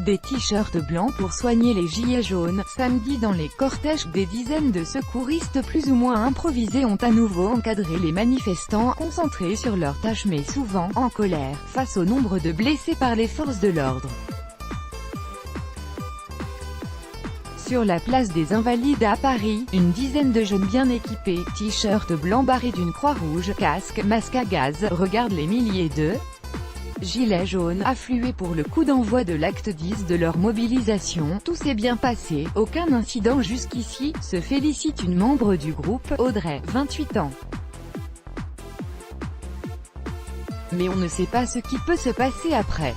des t-shirts blancs pour soigner les gilets jaunes. Samedi, dans les cortèges, des dizaines de secouristes plus ou moins improvisés ont à nouveau encadré les manifestants, concentrés sur leurs tâches mais souvent en colère, face au nombre de blessés par les forces de l'ordre. Sur la place des Invalides à Paris, une dizaine de jeunes bien équipés, t-shirts blancs barrés d'une croix rouge, casque, masque à gaz, regardent les milliers de gilets jaunes afflués pour le coup d'envoi de l'acte 10 de leur mobilisation. Tout s'est bien passé, aucun incident jusqu'ici, se félicite une membre du groupe, Audrey, 28 ans. Mais on ne sait pas ce qui peut se passer après.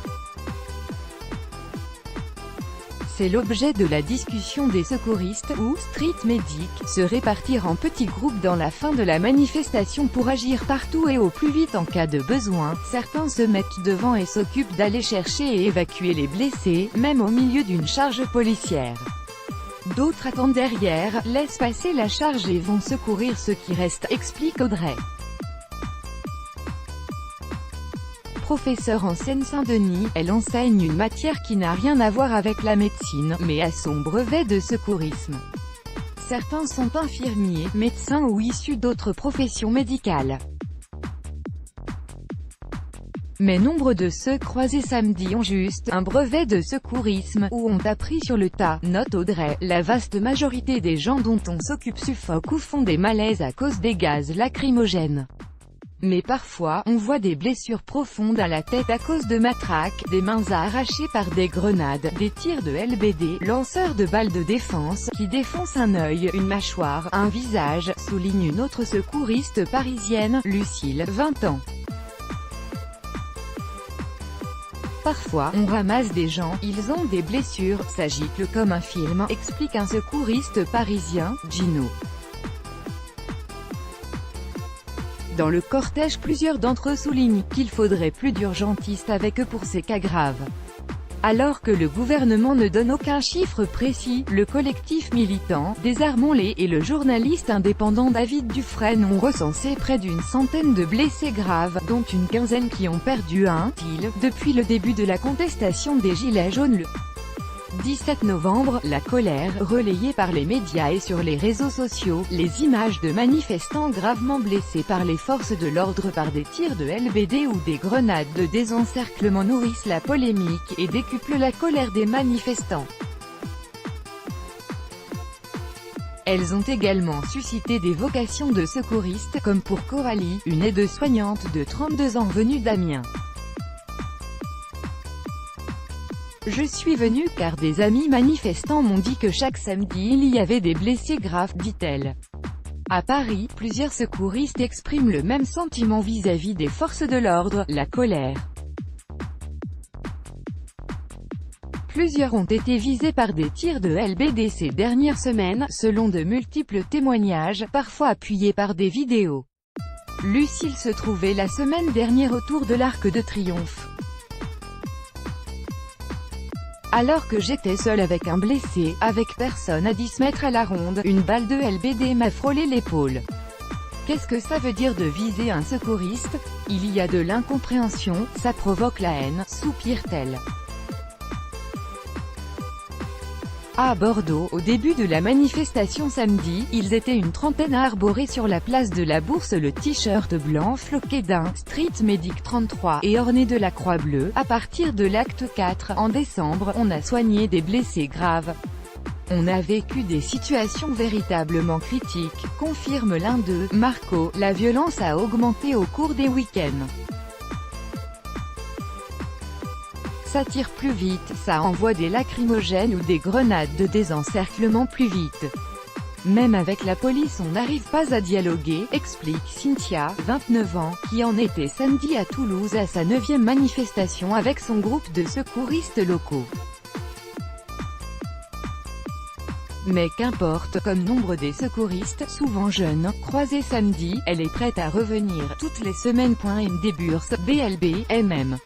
C'est l'objet de la discussion des secouristes, ou street medics, se répartir en petits groupes dans la fin de la manifestation pour agir partout et au plus vite en cas de besoin. Certains se mettent devant et s'occupent d'aller chercher et évacuer les blessés, même au milieu d'une charge policière. D'autres attendent derrière, laissent passer la charge et vont secourir ceux qui restent, explique Audrey. Professeure en Seine-Saint-Denis, elle enseigne une matière qui n'a rien à voir avec la médecine, mais a son brevet de secourisme. Certains sont infirmiers, médecins ou issus d'autres professions médicales. Mais nombre de ceux croisés samedi ont juste un brevet de secourisme, ou ont appris sur le tas, note Audrey. La vaste majorité des gens dont on s'occupe suffoquent ou font des malaises à cause des gaz lacrymogènes. Mais parfois, on voit des blessures profondes à la tête à cause de matraques, des mains arrachées par des grenades, des tirs de LBD, lanceurs de balles de défense, qui défoncent un œil, une mâchoire, un visage, souligne une autre secouriste parisienne, Lucille, 20 ans. Parfois, on ramasse des gens, ils ont des blessures, ça gicle comme un film, explique un secouriste parisien, Gino. Dans le cortège, plusieurs d'entre eux soulignent qu'il faudrait plus d'urgentistes avec eux pour ces cas graves. Alors que le gouvernement ne donne aucun chiffre précis, le collectif militant « Désarmons-les » et le journaliste indépendant David Dufresne ont recensé près d'une centaine de blessés graves, dont une quinzaine qui ont perdu un fil, depuis le début de la contestation des Gilets jaunes le 17 novembre, la colère, relayée par les médias et sur les réseaux sociaux, les images de manifestants gravement blessés par les forces de l'ordre par des tirs de LBD ou des grenades de désencerclement nourrissent la polémique et décuplent la colère des manifestants. Elles ont également suscité des vocations de secouristes, comme pour Coralie, une aide-soignante de 32 ans venue d'Amiens. Je suis venue car des amis manifestants m'ont dit que chaque samedi il y avait des blessés graves, dit-elle. À Paris, plusieurs secouristes expriment le même sentiment vis-à-vis des forces de l'ordre, la colère. Plusieurs ont été visés par des tirs de LBD ces dernières semaines, selon de multiples témoignages, parfois appuyés par des vidéos. Lucille se trouvait la semaine dernière autour de l'Arc de Triomphe. Alors que j'étais seule avec un blessé, avec personne à 10 mètres à la ronde, une balle de LBD m'a frôlé l'épaule. Qu'est-ce que ça veut dire de viser un secouriste? Il y a de l'incompréhension, ça provoque la haine, soupire-t-elle. À Bordeaux, au début de la manifestation samedi, ils étaient une trentaine à arborer sur la place de la Bourse le t-shirt blanc floqué d'un « Street Medic 33 » et orné de la croix bleue. À partir de l'acte 4, en décembre, on a soigné des blessés graves. On a vécu des situations véritablement critiques, confirme l'un d'eux, Marco. La violence a augmenté au cours des week-ends. Ça tire plus vite, ça envoie des lacrymogènes ou des grenades de désencerclement plus vite. Même avec la police on n'arrive pas à dialoguer, explique Cynthia, 29 ans, qui en était samedi à Toulouse à sa 9e manifestation avec son groupe de secouristes locaux. Mais qu'importe, comme nombre des secouristes, souvent jeunes, croisés samedi, elle est prête à revenir toutes les semaines. MD Bourse, BLB, MM.